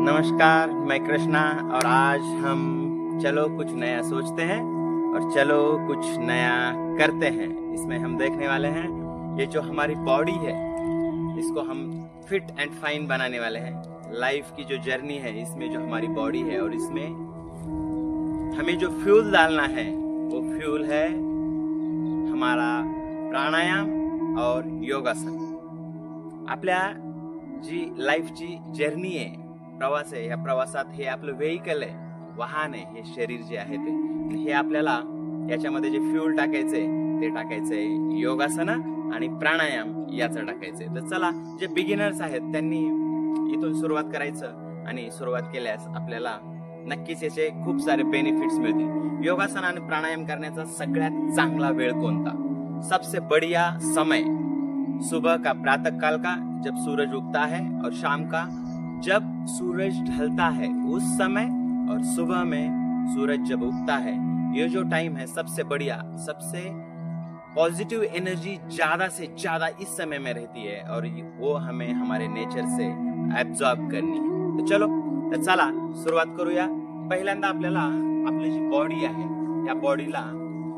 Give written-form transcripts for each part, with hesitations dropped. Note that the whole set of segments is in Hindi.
नमस्कार, मैं कृष्णा और आज हम चलो कुछ नया सोचते हैं और चलो कुछ नया करते हैं। इसमें हम देखने वाले हैं ये जो हमारी बॉडी है इसको हम फिट एंड फाइन बनाने वाले हैं। लाइफ की जो जर्नी है इसमें जो हमारी बॉडी है और इसमें हमें जो फ्यूल डालना है वो फ्यूल है हमारा प्राणायाम और योगासन। आपल्या जी लाईफची जर्नी आहे, प्रवास आहे, या प्रवासात हे आपलं व्हेइकल आहे, वाहन आहे, हे शरीर जे आहे ते, हे आपल्याला याच्यामध्ये जे फ्यूल टाकायचंय ते टाकायचंय योगासन आणि प्राणायाम याचं टाकायचंय। तर चला, जे बिगिनर्स आहेत त्यांनी इथून सुरुवात करायचं आणि सुरुवात केल्यास आपल्याला नक्कीच याचे खूप सारे बेनिफिट्स मिळतील। योगासन आणि प्राणायाम करण्याचा सगळ्यात चांगला वेळ कोणता? सबसे बढ़िया समय सुबह का, प्रातः काल का जब सूरज उगता है और शाम का जब सूरज ढलता है उस समय, और सुबह में सूरज जब उगता है, ये जो टाइम है सबसे बढ़िया, सबसे पॉजिटिव एनर्जी ज्यादा से ज्यादा इस समय में रहती है और वो हमें हमारे नेचर से एब्सॉर्ब करनी है। तो चलो, तर चला सुरुवात करूया। पहिल्यांदा आपल्याला आपली जी बॉडी आहे या बॉडीला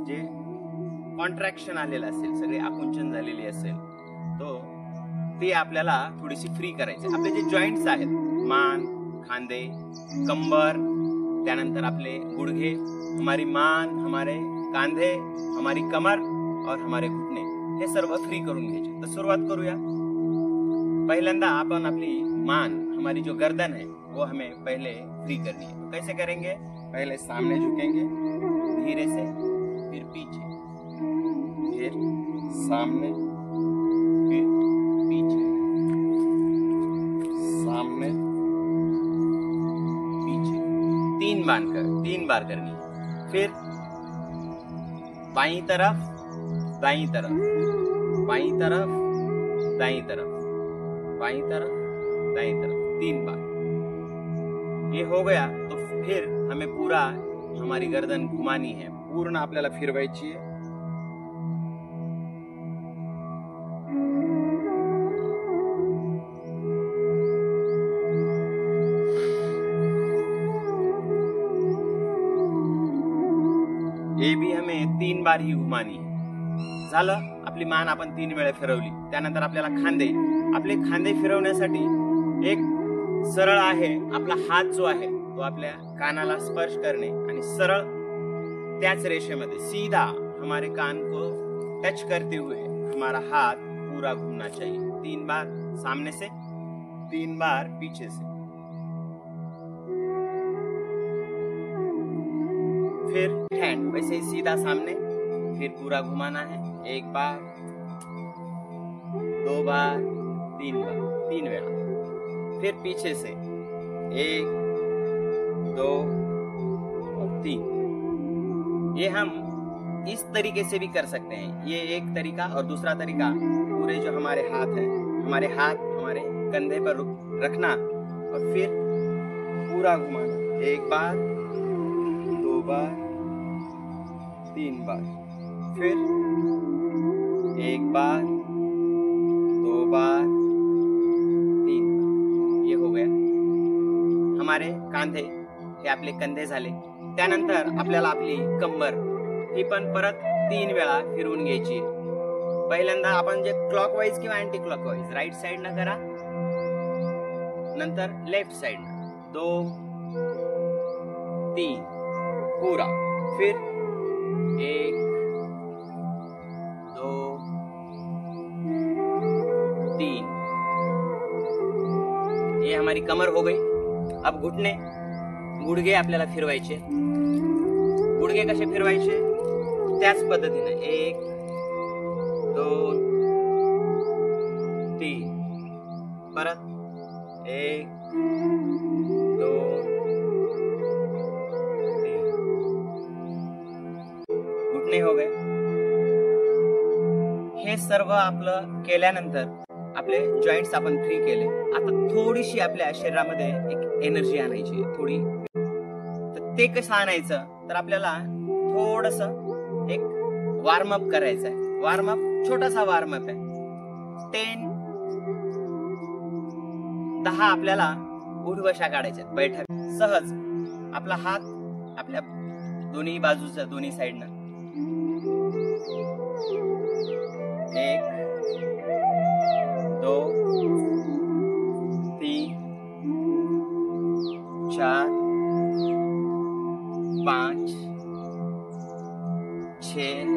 जे कॉन्ट्रॅक्शन आलेलं असेल, सगळे आकुंचन झालेली असेल, तो ते आपल्याला थोडीशी फ्री करायची। आपले जे जॉइंट्स आहेत, मान, खांदे, कंबर, त्यानंतर आपले गुडघे, हमारी मान, हमारे कांधे, हमारी कमर और हमारे घुटने, हे सर्व फ्री करून घ्यायचे। तर सुरुवात करूया। पहिल्यांदा आपण आपली मान, हमारी जो गर्दन है वो हमें पहले फ्री करनी है। तो कैसे करेंगे? पहले सामने झुकेंगे धीरे से, फिर पीछे, फिर सामने, फिर पीछे, सामने, पीछे, तीन बार करनी है। फिर बाईं तरफ, दाईं तरफ, बाईं तरफ, दाईं तरफ, बाईं तरफ, दाईं तरफ, 3 बार। ये हो गया तो फिर हमें पूरा हमारी गर्दन घुमानी है, पूर्ण आपल्याला फिरवायची है। ये भी हमें 3 बार ही घुमानी है। झालं, आपली मान आपण 3 वेळा फिरवली। त्यानंतर आपल्याला खांदे, आपले खांदे फिरवण्यासाठी एक सरळ आहे, आपला हात जो आहे तो आपल्या कानाला स्पर्श करणे आणि सरळ त्याच रेषेमध्ये सीधा हमारे कान को टच करते हुए हमारा हाथ पूरा घूमना चाहिए। 3 बार सामने से, 3 बार पीछे से। फिर हैंड वैसे ही सीधा सामने, फिर पूरा घुमाना है। 1 बार, 2 बार, 3 बार, 3 वेळा। फिर पीछे से 1, 2 और 3। ये हम इस तरीके से भी कर सकते हैं, ये एक तरीका। और दूसरा तरीका, पूरे जो हमारे हाथ हैं, हमारे हाथ हमारे कंधे पर रखना और फिर पूरा घुमाना। 1 बार, 2 बार, 3 बार, फिर 1 बार, 2 बार, 3 बार। ये हो गया हमारे कांधे, हे आपले कंधे झाले। त्यानंतर आपल्याला आपली कंबर ही पण परत 3 वेळा फिरवून घ्यायची। पहिल्यांदा आपण जे क्लॉकवाईज किंवा अँटी क्लॉकवाईज, राईट साइड न करा, नंतर लेफ्ट साइड, 2, 3 पूरा, फिर 1, 2, 3। ये हमारी कमर हो गई। अब घुटने, गुडघे आपल्याला फिरवायचे। गुडघे कसे फिरवायचे? त्याच पद्धतीने 1, 2, 3, परत 1, 2, 3। घुटणे हो गए। हे सर्व आपलं केल्यानंतर आपले जॉइंट्स आपण फ्री केले। आता थोडीशी आपल्या शरीरामध्ये एक एनर्जी आणायची थोडी। तर ते कसं आणायचं? तर आपल्याला थोडस एक वॉर्म अप करायचं आहे। वॉर्म अप, छोटासा वॉर्म अप आहे। 10 आपल्याला उठ बशा काढायच्या, बैठक. सहज आपला हात आपल्या दोन्ही बाजूच्या दोन्ही साईडनं. 1 2 3 4 5 6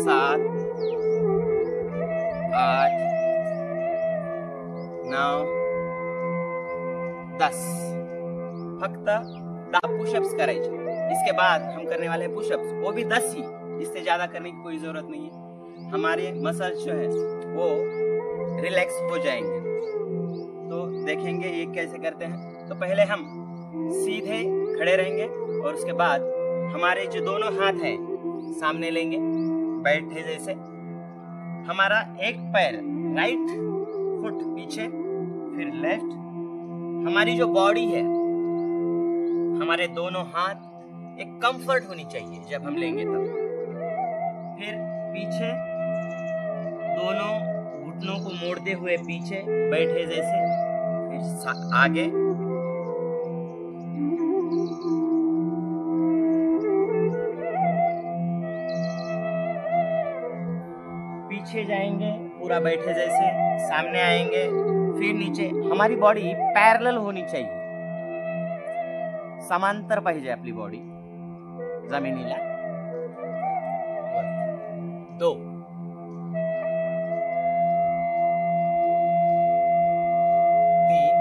7 8 9 10. फक्त 10 पुशअप्स करायचे. इसके बाद हम करने वाले हैं पुशअप्स, वो भी 10 ही, इससे ज्यादा करने की कोई जरूरत नहीं है. हमारे मसल्स जो है वो रिलैक्स हो जाएंगे. तो देखेंगे ये कैसे करते हैं. तो पहले हम सीधे खड़े रहेंगे और उसके बाद हमारे जो दोनों हाथ हैं सामने लेंगे बैठे जैसे. हमारा एक पैर राइट फुट पीछे, फिर लेफ्ट. हमारी जो बॉडी है, हमारे दोनों हाथ एक कंफर्ट होनी चाहिए जब हम लेंगे तब. फिर पीछे दोनों घुटनों को मोड़ते हुए पीछे बैठे जैसे. फिर आगे पीछे जाएंगे पूरा बैठे जैसे, सामने आएंगे, फिर नीचे. हमारी बॉडी पैरेलल होनी चाहिए, समांतर पाहिजे आपली बॉडी जमिनीला. 2 3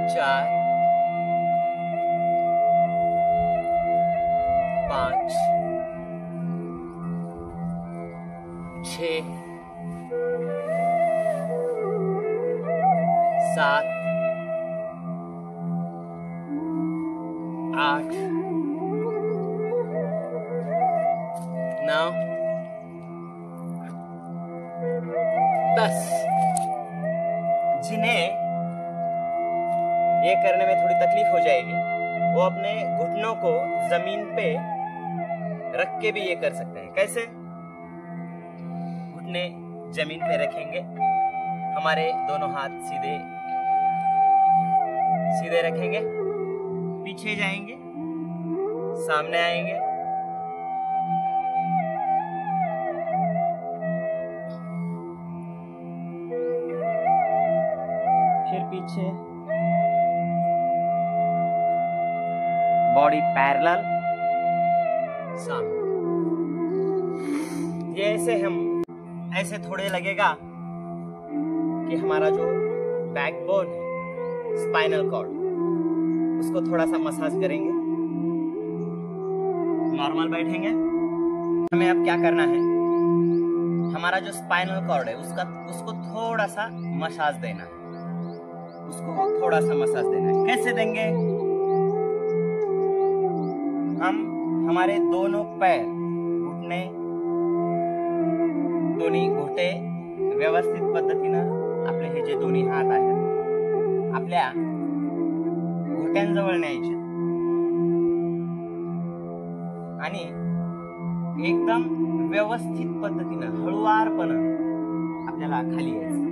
4 5 6 7 8 9 10. जिन्हें ये करने में थोड़ी तकलीफ हो जाएगी वो अपने घुटनों को जमीन पे रख के भी ये कर सकते हैं. कैसे? घुटने जमीन पे रखेंगे, हमारे दोनों हाथ सीधे सीधे रखेंगे, पीछे जाएंगे, सामने आएंगे, फिर पीछे, बॉडी पैरेलल, सामने. ये ऐसे थोड़े लगेगा कि हमारा जो बैकबोन है, स्पाइनल कॉर्ड, उसको थोड़ा सा मसाज करेंगे. नॉर्मल बैठेंगे. हमें अब क्या करना है, हमारा जो स्पाइनल कॉर्ड है उसको थोड़ा सा मसाज देना है. उसको थोड़ा सा मसाज देना है. कैसे देंगे? हम हमारे दोनों पैर, घुटणे, दोन्ही घोटे व्यवस्थित पद्धतीनं आपले हे जे दोन्ही हात आहेत आपल्या घोट्यांजवळ न्यायचे आणि एकदम व्यवस्थित पद्धतीनं हळूवारपणे आपल्याला खाली यायचं.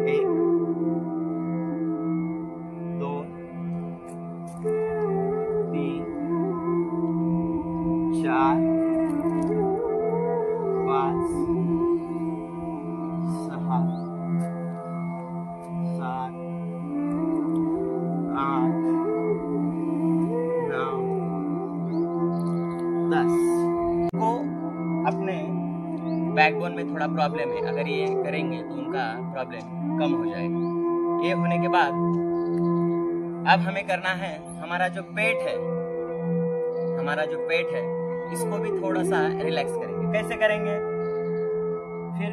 1 2 3 4 5 6 7 8 9 10. को अपने बैकबोन में थोड़ा प्रॉब्लम है, अगर ये करेंगे तो उनका प्रॉब्लम कम हो जाएगा. ये होने के बाद अब हमें करना है हमारा जो पेट है इसको भी थोड़ा सा रिलैक्स करेंगे. कैसे करेंगे? फिर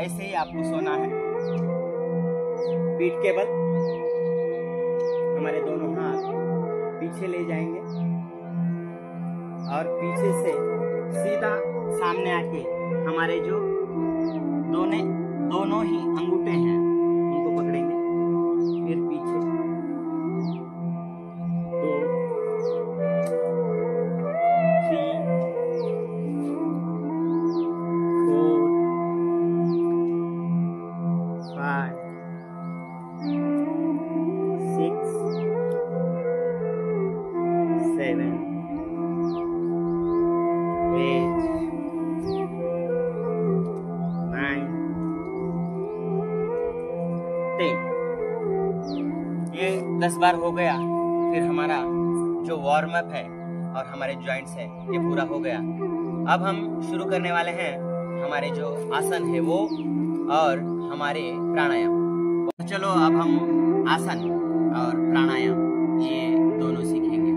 ऐसे ही आपको सोना है, पीठ के बल, हमारे दोनों हाथ पीछे ले जाएंगे और पीछे से सीधा सामने आके हमारे जो दोनों ही अंगूठे हैं उनको पकड़ेंगे. फिर पीछे 2 3 4 10 बार हो गया, फिर हमारा जो वार्म अप है और हमारे जॉइंट्स है ये पूरा हो गया। अब हम शुरू करने वाले हैं हमारे जो आसन है वो और हमारे प्राणायाम। चलो अब हम आसन और प्राणायाम ये दोनों सीखेंगे।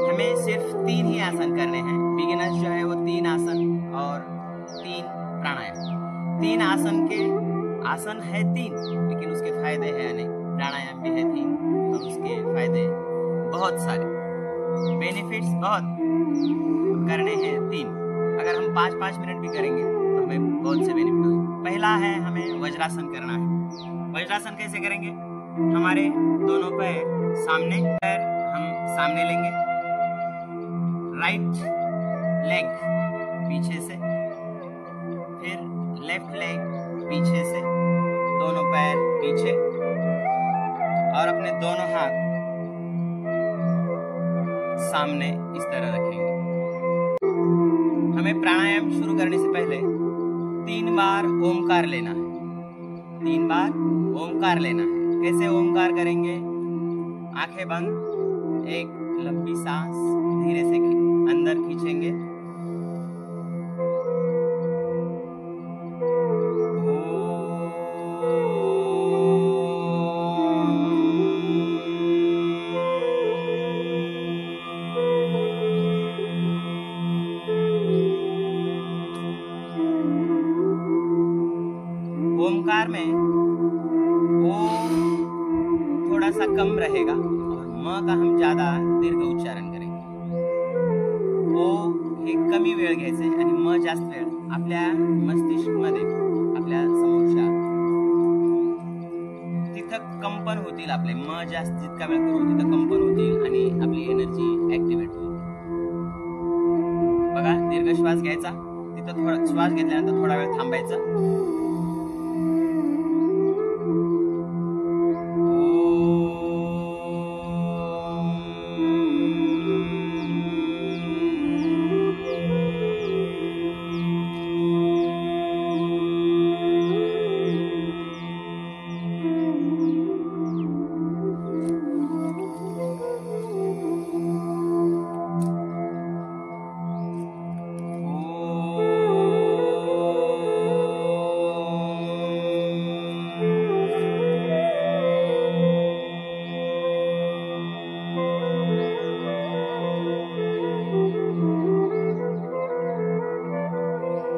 हमें सिर्फ 3 ही आसन करने हैं। बिगिनर्स जो है वो 3 आसन और 3 प्राणायाम। 3 आसन है 3, लेकिन उसके फायदे हैं अनेक। प्राणायाम भी है 3 और उसके फायदे बहुत सारे, बेनिफिट्स बहुत, करने हैं 3। अगर हम 5-5 मिनट भी करेंगे तो हमें बहुत से बेनिफिट होंगे। पहला है हमें वज्रासन करना है। वज्रासन कैसे करेंगे? हमारे दोनों पैर सामने, पैर हम सामने लेंगे, राइट लेग पीछे से, फिर लेफ्ट लेग पीछे से, दोनों पैर पीछे और अपने दोनों हाथ सामने इस तरह रखेंगे। हमें प्राणायाम शुरू करने से पहले 3 बार ओमकार लेना है। 3 बार ओमकार लेना है। कैसे ओमकार करेंगे? आंखें बंद, एक लंबी सांस धीरे से अंदर खींचेंगे, ओमकार में ओ थोड़ा सा कम रहेगा और म का हम ज्यादा दीर्घ उच्चारण करेंगे। ओ हे कमी वेळ घ्यायचे आणि म जास्त वेळ। आपल्या मस्तिष्कमध्ये, आपल्या समोरच्या तिथं कंपन होतील आपले। म जास्त जितका वेळ करू तिथं कंपन होतील आणि आपली एनर्जी ऍक्टिव्हेट होईल। बघा, दीर्घ श्वास घ्यायचा, तिथं थोडा श्वास घेतल्यानंतर थोडा वेळ थांबायचं,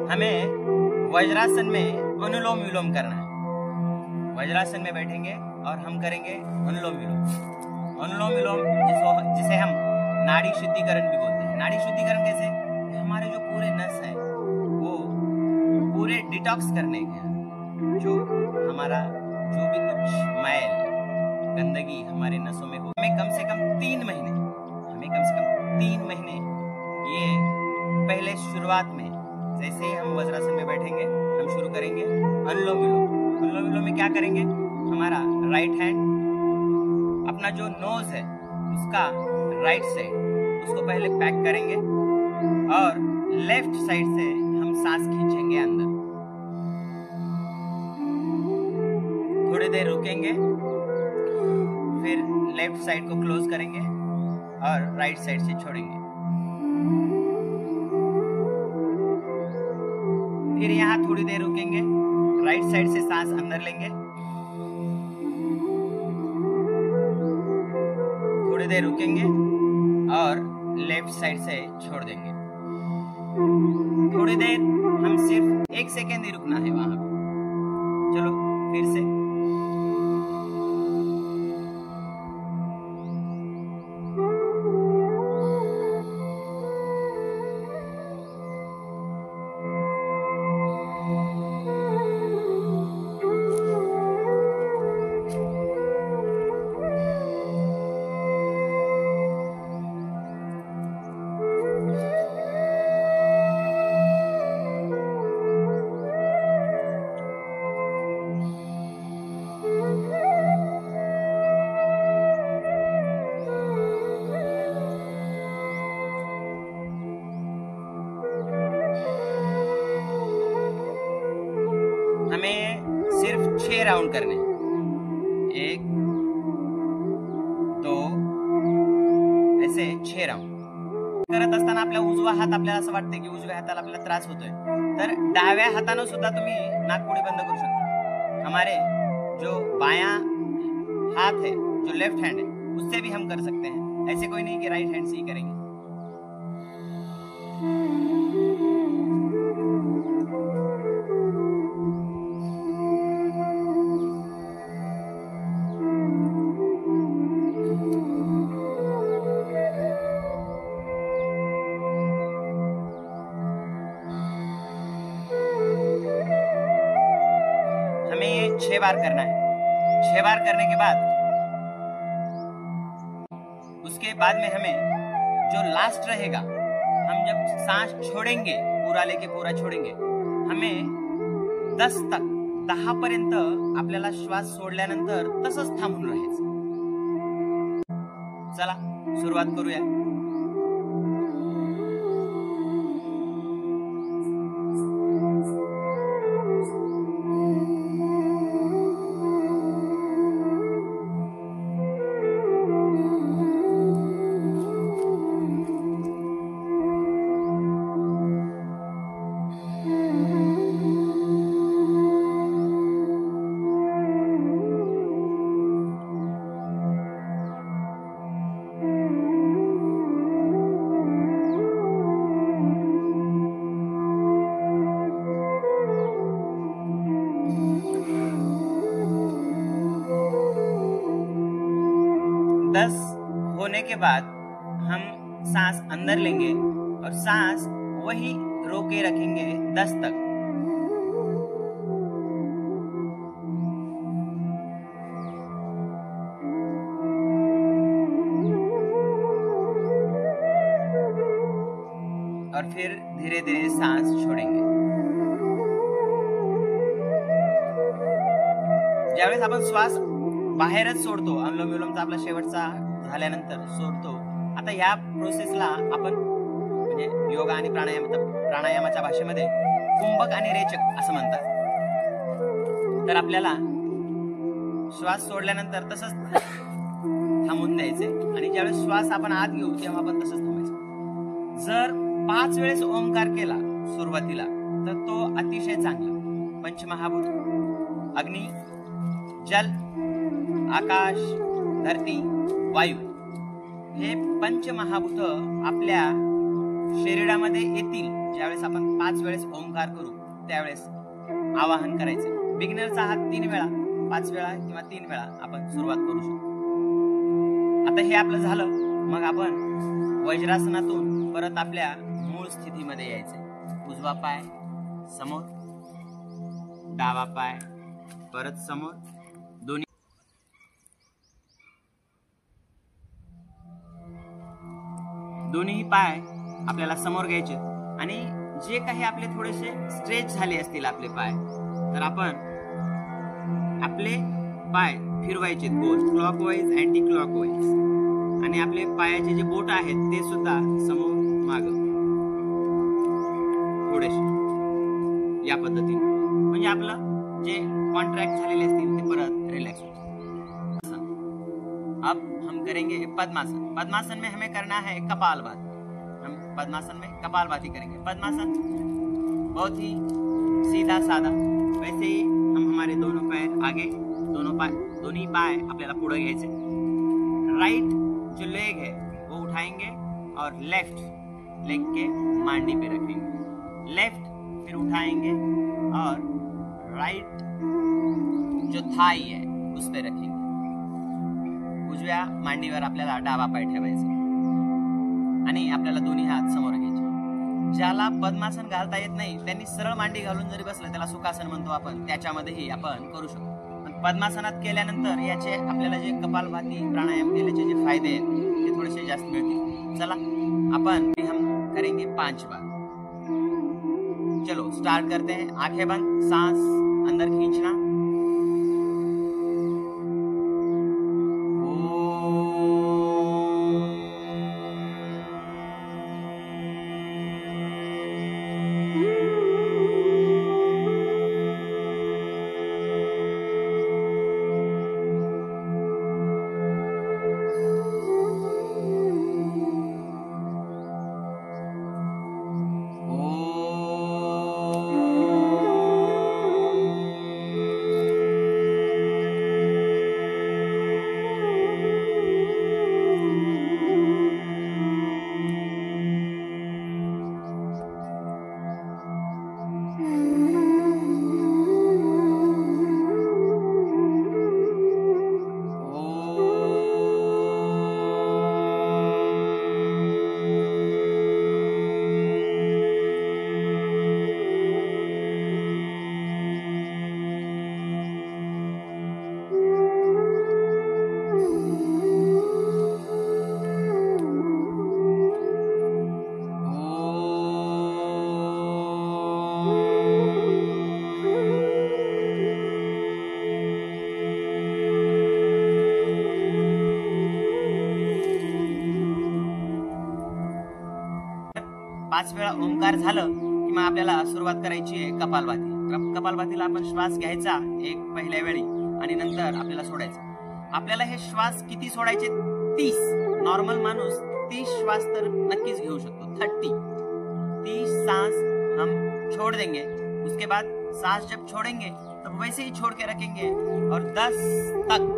हमें वज्रासन में अनुलोम विलोम करना है। वज्रासन में बैठेंगे और हम करेंगे अनुलोम विलोम। अनुलोम विलोम जिसे हम नाड़ी शुद्धिकरण भी बोलते हैं। नाड़ी शुद्धिकरण कैसे? हमारे जो पूरे नस है वो पूरे डिटॉक्स करने के, जो हमारा जो भी कुछ मैल गंदगी हमारे नसों में हो, हमें कम से कम 3 महीने ये पहले शुरुआत में, जैसे ही हम वज्रासन में बैठेंगे हम शुरू करेंगे अनुलोम विलोम। अनुलोम विलोम में क्या करेंगे? हमारा राइट हैंड, अपना जो नोज है उसका राइट साइड, उसको पहले पैक करेंगे और लेफ्ट साइड से हम सांस खींचेंगे अंदर। थोड़ी देर रुकेंगे, फिर लेफ्ट साइड को क्लोज करेंगे और राइट साइड से छोड़ेंगे। फिर यहाँ थोड़ी देर रुकेंगे, राइट साइड से सांस अंदर लेंगे, थोड़ी देर रुकेंगे और लेफ्ट साइड से छोड़ देंगे। थोड़ी देर हम सिर्फ 1 सेकेंड ही रुकना है वहां पे। चलो फिर से। हमें सिर्फ 6 राउंड करने हैं। 1 6 राउंड करत असताना आपला उजवा हात आपल्याला असं वाटतं की उजव्या हाताला आपल्याला त्रास होतोय, तर डाव्या हातानं सुद्धा तुम्ही नाकपुडी बंद करू शकता. हमारे जो बायां हाथ है, जो लेफ्ट हैंड है, उससे भी हम कर सकते हैं. ऐसे कोई नहीं कि राइट हैंड से ही करेंगे. हमें ये 6 बार करना है. 6 बार करने के बाद उसके बाद में हमें जो लास्ट रहेगा, हम जब सांस छोड़ेंगे, पूरा लेके पूरा छोड़ेंगे, हमें 10 पर्यंत आपल्याला श्वास सोडल्यानंतर तसंच थांबून राहायचं. चला सुरुवात करूया. होने के बाद हम सांस अंदर लेंगे और सांस वही रोके रखेंगे 10 तक. और फिर धीरे धीरे सांस छोड़ेंगे. ज्यावेळेस आपण श्वास बाहेरच सोडतो, अनुलोम विलोमचा आपला शेवटचा झाल्यानंतर सोडतो. आता ह्या प्रोसेसला आपण म्हणजे योगा आणि प्राणायामाच्या भाषेमध्ये कुंभक आणि रेचक असं म्हणतात. तर आपल्याला श्वास सोडल्यानंतर तसंच थांबून द्यायचे आणि ज्यावेळेस श्वास आपण आत घेऊ तेव्हा आपण तसंच थांबायचं. जर 5 वेळेस ओंकार केला सुरुवातीला तर तो अतिशय चांगला. पंचमहाभूत अग्नी, जल, आकाश, धरती, वायू हे पंचमहाभूत आपल्या शरीरामध्ये येतील. ज्यावेळेस आपण 5 वेळेस ओंकार करू त्यावेळेस आवाहन करायचे. बिगिनरचा हात 3 वेळा, 5 वेळा किंवा 3 वेळा आपण सुरुवात करू शकतो. आता हे आपलं झालं. मग आपण वज्रासनातून परत आपल्या मूळ स्थितीमध्ये यायचे. उजवा पाय समोर, डावा पाय परत समोर, दोन्ही पाय आपल्याला समोर घ्यायचे आणि जे काही आपले थोडेसे स्ट्रेच झाले असतील आपले पाय, तर आपण आपले पाय फिरवायचे गोल, क्लॉकवाईज अँटी क्लॉकवाईज. आणि आपले पायाचे जे बोट आहेत ते सुद्धा समोर माग थोडेसे या पद्धतीने. म्हणजे आपलं जे कॉन्ट्रॅक्ट झालेले असतील ते परत रिलॅक्स होते. अब हम करेंगे पद्मासन. पद्मासन में हमें करना है कपालभाति. हम पद्मासन में कपालभाति करेंगे. पद्मासन बहुत ही सीधा साधा. वैसे ही हम हमारे दोनों पैर आगे, दोनों पाय आपल्याला पुढे घ्यायचे. राइट जो लेग है वो उठाएंगे और लेफ्ट लेग के मांडी पे रखेंगे. लेफ्ट फिर उठाएंगे और राइट जो थाई है उस पे रखेंगे. उजव्या मांडीवर आपल्याला डावा पाय ठेवायचा आणि आपल्याला दोन्ही हात समोर घ्यायचे. ज्याला पद्मासन घालता येत नाही त्यांनी सरळ मांडी घालून जरी बसलं त्याला सुखासन म्हणतो आपण, त्याच्यामध्येही आपण करू शकतो. पण पद्मासनात केल्यानंतर याचे आपल्याला जे कपालभाती प्राणायाम केल्याचे जे फायदे आहेत ते थोडेसे जास्त मिळतील. चला अपन हम करेंगे 5 बार. चलो स्टार्ट करते हैं. आंखें बंद, सांस अंदर खींचना. 5 वेळा ओंकार झालं की मग आपल्याला सुरुवात करायची आहे कपालभाती. कपालभातीला आपण श्वास घ्यायचा एक पहिल्या वेळी आणि नंतर आपल्याला सोडायचा. आपल्याला हे श्वास किती सोडायचे? 30. नॉर्मल माणूस 30 श्वास तर नक्कीच घेऊ शकतो. 30 सांस हम छोड़ देंगे. उसके बाद सांस जब छोड़ेंगे तब वैसे ही छोड़ के रखेंगे और 10 तक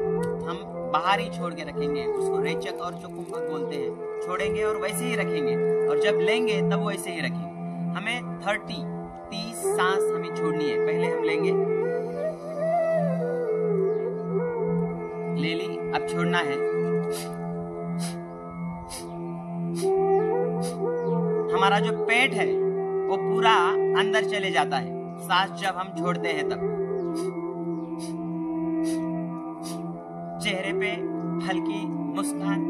हम बाहर ही छोड़ के रखेंगे. उसको रेचक और चुकुंभक बोलते हैं. छोड़ेंगे और वैसे ही रखेंगे और जब लेंगे तब वैसे ही रखेंगे. हमें 30 सांस हमें छोड़नी है. पहले हम लेंगे, ले ली, अब छोड़ना है. हमारा जो पेट है वो पूरा अंदर चले जाता है सांस जब हम छोड़ते हैं तब. चेहरे पे हल्की मुस्कान.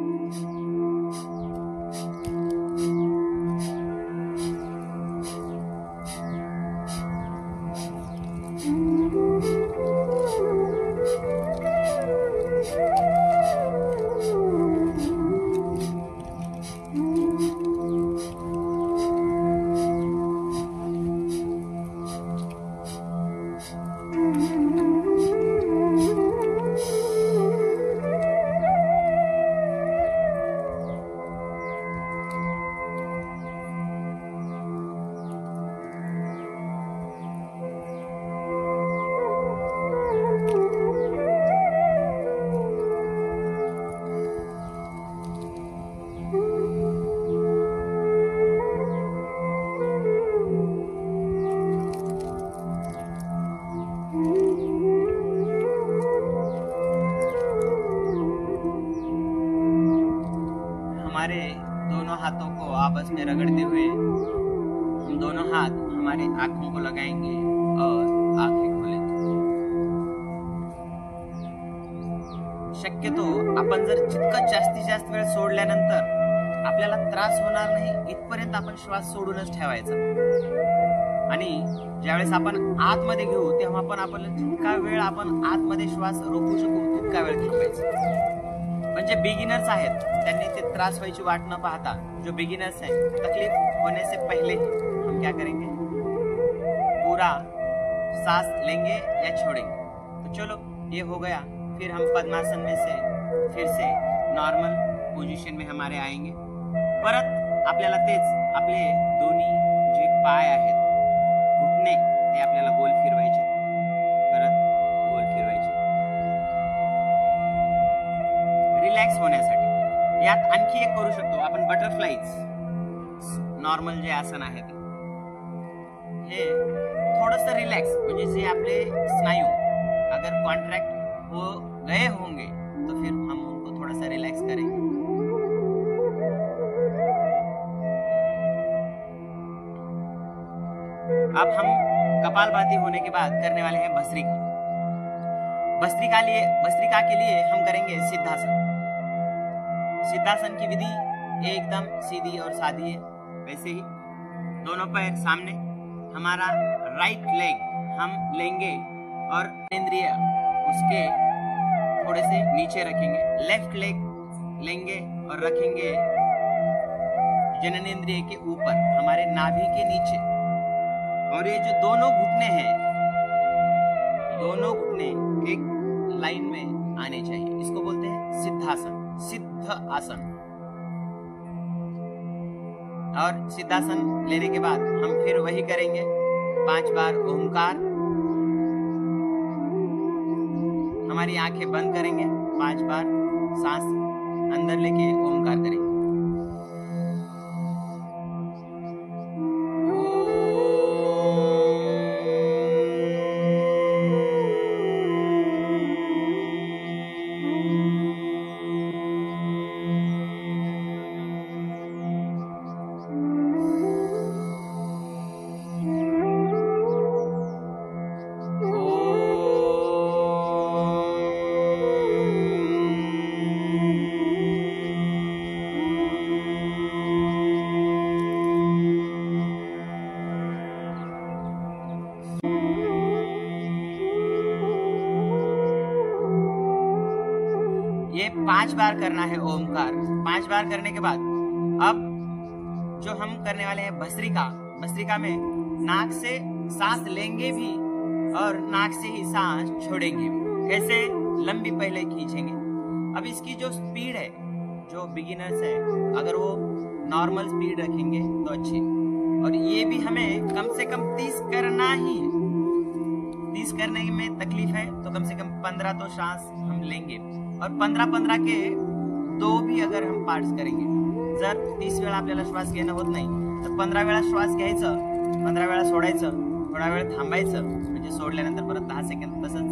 हमारे दोनों हाथों को आपस में रगड़ते हुए हम दोनों हाथ हमारे आंखों को लगाएंगे और आंखें खोलेंगे. शक्यतो आपण जर जितकं जास्तीत जास्त वेळ सोडल्यानंतर आपल्याला त्रास होणार नाही इथपर्यंत आपण श्वास सोडूनच ठेवायचा. आणि ज्यावेळेस आपण आतमध्ये घेऊ तेव्हा पण आपण जितका वेळ आपण आतमध्ये श्वास रोखू शकू तितका वेळ थांबायचा. पण जे बिगिनर्स आहेत त्यांनी ते त्रास व्हायची वाट न पाहता, जो बिगिनर्स है तकलीफ होने से पहले हम क्या करेंगे, पूरा सांस लेंगे या छोड़ेंगे. तो चलो ये हो गया. फिर हम पद्मासन में से फिर से नॉर्मल पोजीशन में हमारे आएंगे. परत आपल्याला तेच आपले दोन्ही जे पाय आहेत घुटणे ते आपल्याला गोल फिरवायचे. परत गोल फिरवायचे रिलॅक्स होण्यासाठी. यात आणखी एक करू शकतो आपण बटरफ्लाईज. नॉर्मल जे आसन आहे हे थोडंसं रिलॅक्स, म्हणजे जे आपले स्नायू अगर कॉन्ट्रैक्ट हो गए होंगे तो फिर हम उनको थोड़ा सा रिलैक्स करेंगे. अब हम कपालभाति होने के बाद करने वाले हैं भस्त्रिका. भस्त्रिका के लिए हम करेंगे सिद्धासन. सिद्धासन की विधि एकदम सीधी और सादी है. वैसे ही दोनों पैर सामने, हमारा राइट लेग हम लेंगे और इंद्रिय उसके थोड़े से नीचे रखेंगे. लेफ्ट लेग लेंगे और रखेंगे जननेंद्रिय के ऊपर, हमारे नाभि के नीचे. और ये जो दोनों घुटने हैं, दोनों घुटने एक लाइन में आने चाहिए. इसको बोलते हैं सिद्धासन, सिद्ध आसन. और सिद्धासन लेने के बाद हम फिर वही करेंगे 5 बार ओंकार. हमारी आंखें बंद करेंगे, 5 बार सांस अंदर लेके ओंकार करेंगे. ये 5 बार करना है ओमकार. 5 बार करने के बाद अब जो हम करने वाले हैं भस्त्रिका। भस्त्रिका में नाक से सांस लेंगे भी और नाक से ही सांस छोड़ेंगे भी। कैसे? लंबी पहले खींचेंगे। अब इसकी जो स्पीड है, जो बिगिनर्स है, अगर वो नॉर्मल स्पीड रखेंगे तो अच्छी, और ये भी हमें कम से कम 30 करना ही है। 30 करने में तकलीफ है तो कम से कम 15 तो सांस हम लेंगे, और 15-15 के 2 भी अगर हम पार्ट्स करेंगे, जर 30 वेळा आपल्याला श्वास घेणं होत नाही तर 15 वेळा श्वास घ्यायचं, 15 वेळा सोडायचं, थोडा वेळ थांबायचं, म्हणजे सोडल्यानंतर परत 10 सेकंद तसंच,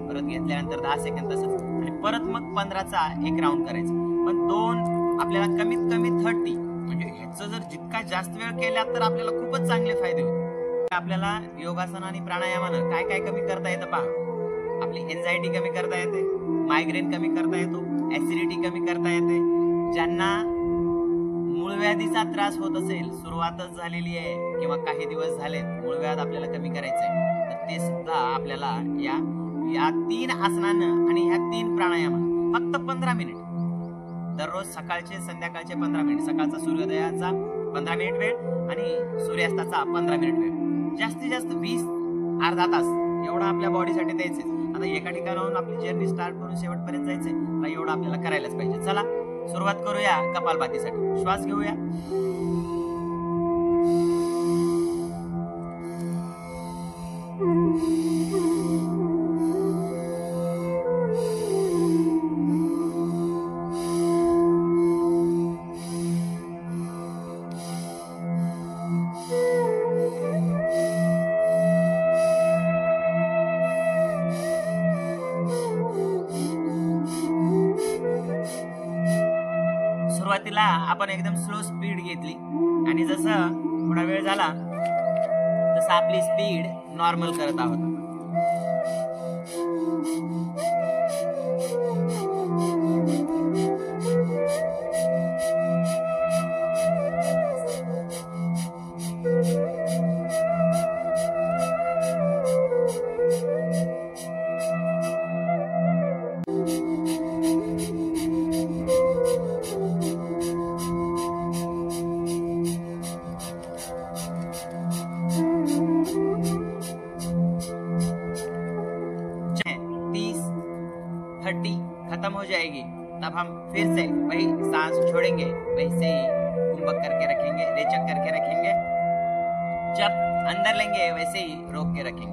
परत घेतल्यानंतर 10 सेकंद तसंच, आणि परत मग 15चा एक राऊंड करायचं. पण 2 आपल्याला कमीत कमी 30, म्हणजे ह्याचं जर जितका जास्त वेळ केला तर आपल्याला खूपच चांगले फायदे होतील. आपल्याला योगासन आणि प्राणायामानं काय काय कमी करता येतं पहा. आपली एन्झायटी कमी करता येते, मायग्रेन कमी करता येतो, ऍसिडिटी कमी करता येते. ज्यांना मूळव्याधीचा त्रास होत असेल, सुरुवातच झालेली आहे किंवा काही दिवस झालेत, मूळव्याध आपल्याला कमी करायचं आहे, तर ते सुद्धा आपल्याला या 3 आसनानं आणि ह्या 3 प्राणायामानं फक्त 15 मिनिट दररोज, सकाळचे संध्याकाळचे 15 मिनिट, सकाळचा सूर्योदयाचा 15 मिनिट वेळ आणि सूर्यास्ताचा 15 मिनिट वेळ, जास्तीत जास्त 20 अर्धा तास एवढा आपल्या बॉडीसाठी द्यायचे. आता एका ठिकाणाहून आपली जर्नी स्टार्ट करून शेवटपर्यंत जायचंय, तर एवढं आपल्याला करायलाच पाहिजे. चला सुरुवात करूया कपालभातीसाठी. श्वास घेऊया. सुरुवातीला आपण एकदम स्लो स्पीड घेतली आणि जसं थोडा वेळ झाला तसं आपली स्पीड नॉर्मल करत आहोत. खत्म हो जाएगी तब हम फिर से वही सांस छोड़ेंगे, वैसे ही कुंभक करके रखेंगे, रेचक करके रखेंगे. जब अंदर लेंगे वैसे ही रोक के रखेंगे.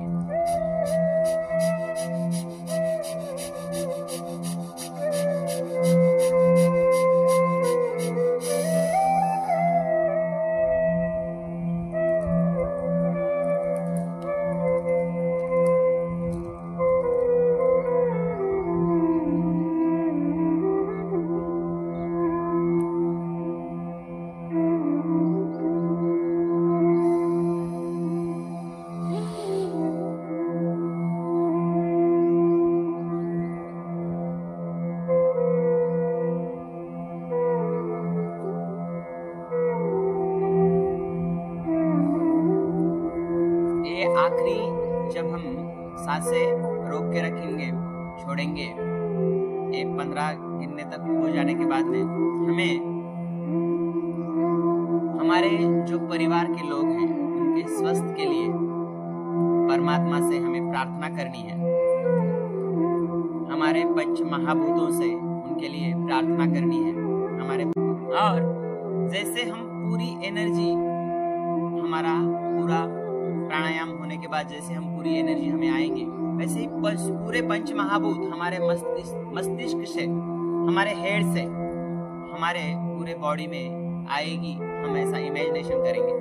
आखिरी जब हम सांसें रोक के रखेंगे, छोड़ेंगे, एक 15 गिनने तक हो जाने के बाद में हमें हमारे जो परिवार के लोग हैं उनके स्वास्थ्य के लिए परमात्मा से हमें प्रार्थना करनी है. हमारे पंच महाभूतों से उनके लिए प्रार्थना करनी है. हमारे और जैसे हम पूरी एनर्जी, हमारा पूरा प्राणायाम होने के बाद जैसे हम पूरी एनर्जी हमें आएंगे, वैसे ही पूरे पंच महाभूत हमारे मस्तिष्क से, हमारे हेड से हमारे पूरे बॉडी में आएगी. हम ऐसा इमेजिनेशन करेंगे.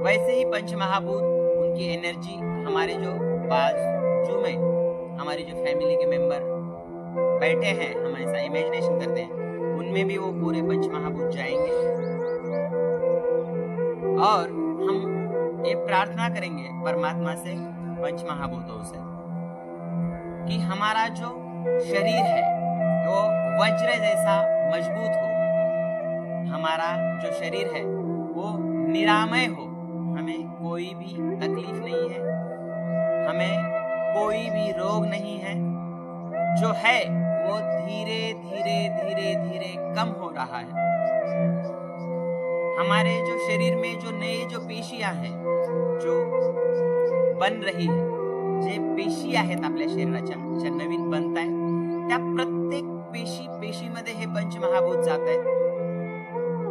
वैसे ही पंच महाभूत, उनकी एनर्जी हमारे जो बाजू में हमारी जो फैमिली के मेंबर बैठे हैं, हम ऐसा इमेजिनेशन करते हैं, उनमें भी वो पूरे पंच महाभूत जाएंगे. और हम ये प्रार्थना करेंगे परमात्मा से, पंच महाभूतों से, कि हमारा जो शरीर है वो वज्र जैसा मजबूत हो, हमारा जो शरीर है वो निरामय हो, हमें कोई भी तकलीफ नहीं है, हमें कोई भी रोग नहीं है, जो है वो धीरे धीरे धीरे धीरे कम हो रहा है. हमारे जो शरीर में जो नए जो पेशियां हैं जो बन रही है, जे पेशी आहेत आपल्या शरीराच्या ज्या नवीन बनत आहेत, त्या प्रत्येक पेशीमध्ये हे पंचमहाभूत जात आहेत,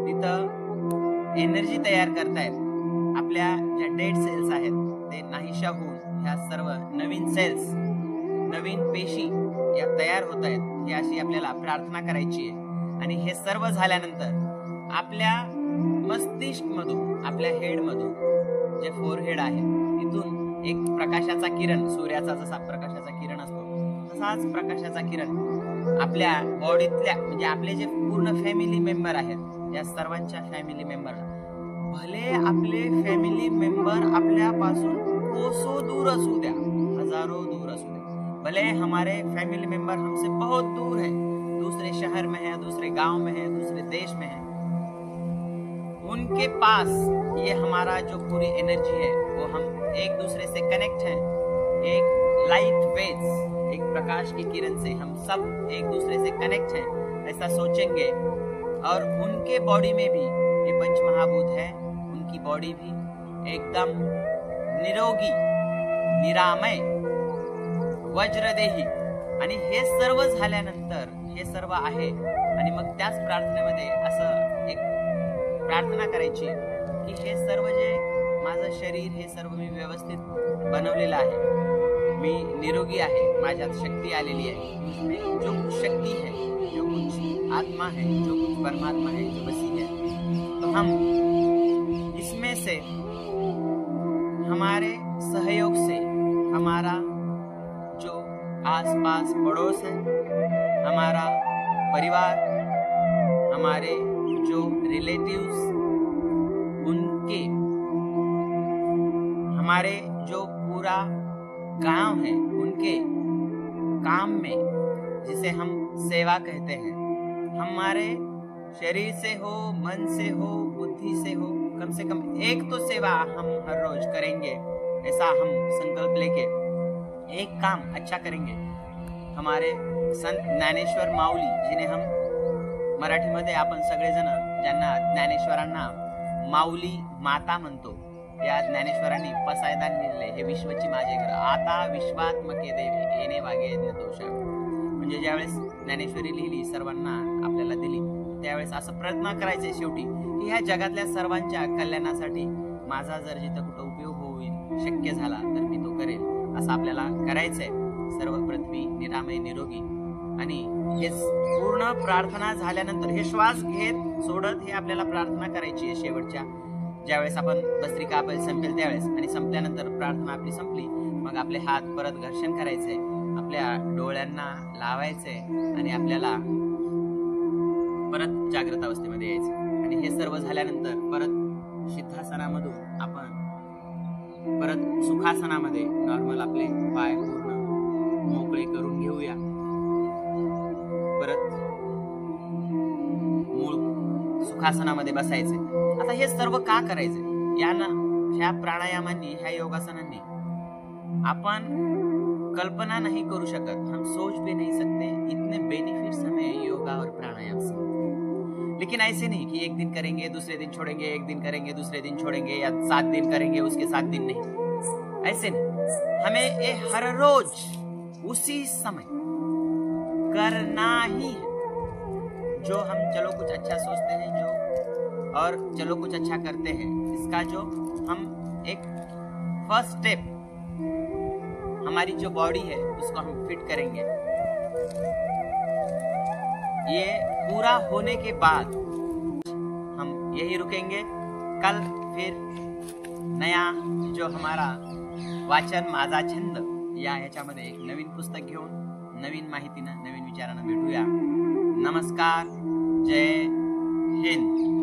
तिथं एनर्जी तयार करतायत. आपल्या ज्या डेड सेल्स आहेत ते नाहीशा होऊन ह्या सर्व नवीन सेल्स, नवीन पेशी या तयार होत आहेत. ही अशी आपल्याला प्रार्थना करायची आहे. आणि हे सर्व झाल्यानंतर आपल्या मस्तिष्क मधून, आपल्या हेड मधून जे फोरहेड आहे, तिथून एक प्रकाशाचा किरण, सूर्याचा जसा प्रकाशाचा किरण असतो तसाच प्रकाशाचा किरण आपल्या बॉडीतल्या, म्हणजे आपले जे पूर्ण फॅमिली मेंबर आहेत, या सर्वांच्या फॅमिली मेंबरला, भले आपले फॅमिली मेंबर आपल्यापासून कोसों दूर असू द्या, हजारों दूर असू द्या, भले हमारे फैमिली मेंबर हमसे बहुत दूर है, दूसरे शहर में है, दूसरे गांव में है, दूसरे देश में है, उनके पास ये हमारा जो पूरी एनर्जी है वो हम एक दूसरे से कनेक्ट हैं. एक लाइट वेव्स, एक प्रकाश की किरण से हम सब एक दूसरे से कनेक्ट हैं, ऐसा सोचेंगे. और उनके बॉडी में भी ये पंचमहाभूत है, उनकी बॉडी भी एकदम निरोगी, निरामय, वज्रदेही. आणि हे सर्व झाल्यानंतर हे सर्व आहे. आणि मग त्याच प्रार्थनेमध्ये असं एक प्रार्थना करायची की हे सर्व जे माझं शरीर, हे सर्व मी व्यवस्थित बनवलेलं आहे, मी निरोगी आहे, माझ्यात शक्ती आलेली आहे, जो कुछ शक्ति है, जो कुछ आत्मा है, जो कुछ परमात्मा है, जो बसी है, तो हम इसमें से हमारे सहयोग से हमारा जो आसपास पड़ोस है, हमारा परिवार, हमारे जो रिलेटिव्स, उनके, हमारे जो पूरा गांव है, उनके काम में, जिसे हम सेवा कहते हैं, हमारे शरीर से हो, मन से हो, बुद्धि से हो, कम से कम एक तो सेवा हम हर रोज करेंगे. ऐसा हम संकल्प लेके एक काम अच्छा करेंगे. हमारे संत ज्ञानेश्वर माऊली, जिन्हें हम मराठीमध्ये आपण सगळेजण ज्यांना ज्ञानेश्वरांना माऊली माता म्हणतो, या ज्ञानेश्वरांनी पसायदान लिहिले, हे विश्वची माझे घर, आता विश्वात्मके देवे येणे वागे दोष. म्हणजे ज्यावेळेस ज्ञानेश्वरी लिहिली, सर्वांना आपल्याला दिली, त्यावेळेस असं प्रयत्न करायचे शेवटी की ह्या जगातल्या सर्वांच्या कल्याणासाठी माझा जर जिथं कुठं उपयोग होईल, शक्य झाला तर मी तो करेल, असं आपल्याला करायचंय. सर्व पृथ्वी निरामय, निरोगी. आणि हे पूर्ण प्रार्थना झाल्यानंतर हे श्वास घेत सोडत हे आपल्याला प्रार्थना करायची आहे शेवटच्या, ज्यावेळेस आपण भस्त्रिका आपली संपेल त्यावेळेस. आणि संपल्यानंतर प्रार्थना आपली संपली, मग आपले हात परत घर्षण करायचे, आपल्या डोळ्यांना लावायचे आणि आपल्याला परत जागृत अवस्थेमध्ये यायचे. आणि हे सर्व झाल्यानंतर परत सिद्धासनामधून आपण परत सुखासनामध्ये नॉर्मल आपले पाय पूर्ण मोकळे करून घेऊया. परत मूळ सुखासनामध्ये बसायचे. आता हे सर्व का करायचे? ह्या प्राणायामांनी, ह्या योगासनांनी आपण कल्पना नहीं करू शकत, हम सोच भी नहीं सकते इतने बेनिफिट्स हमें योगा और प्राणायाम से. लेकिन ऐसे नहीं कि एक दिन करेंगे दूसरे दिन छोड़ेंगे, एक दिन करेंगे दूसरे दिन छोड़ेंगे, या 7 दिन करेंगे उसके 7 दिन नहीं. ऐसे नहीं, हमें ये हर रोज उसी समय करना ही है. जो हम चलो कुछ अच्छा सोचते हैं, जो और चलो कुछ अच्छा करते हैं, इसका जो हम एक फर्स्ट स्टेप, हमारी जो बॉडी है उसको हम फिट करेंगे. ये पूरा होने के बाद हम यही रुकेंगे. कल फिर नया जो हमारा वाचन माझा छंद या ह्याच्यामध्ये एक नवीन पुस्तक घेऊन नवीन माहितीनं, नवीन विचारानं भेटूया. नमस्कार, जय हिंद.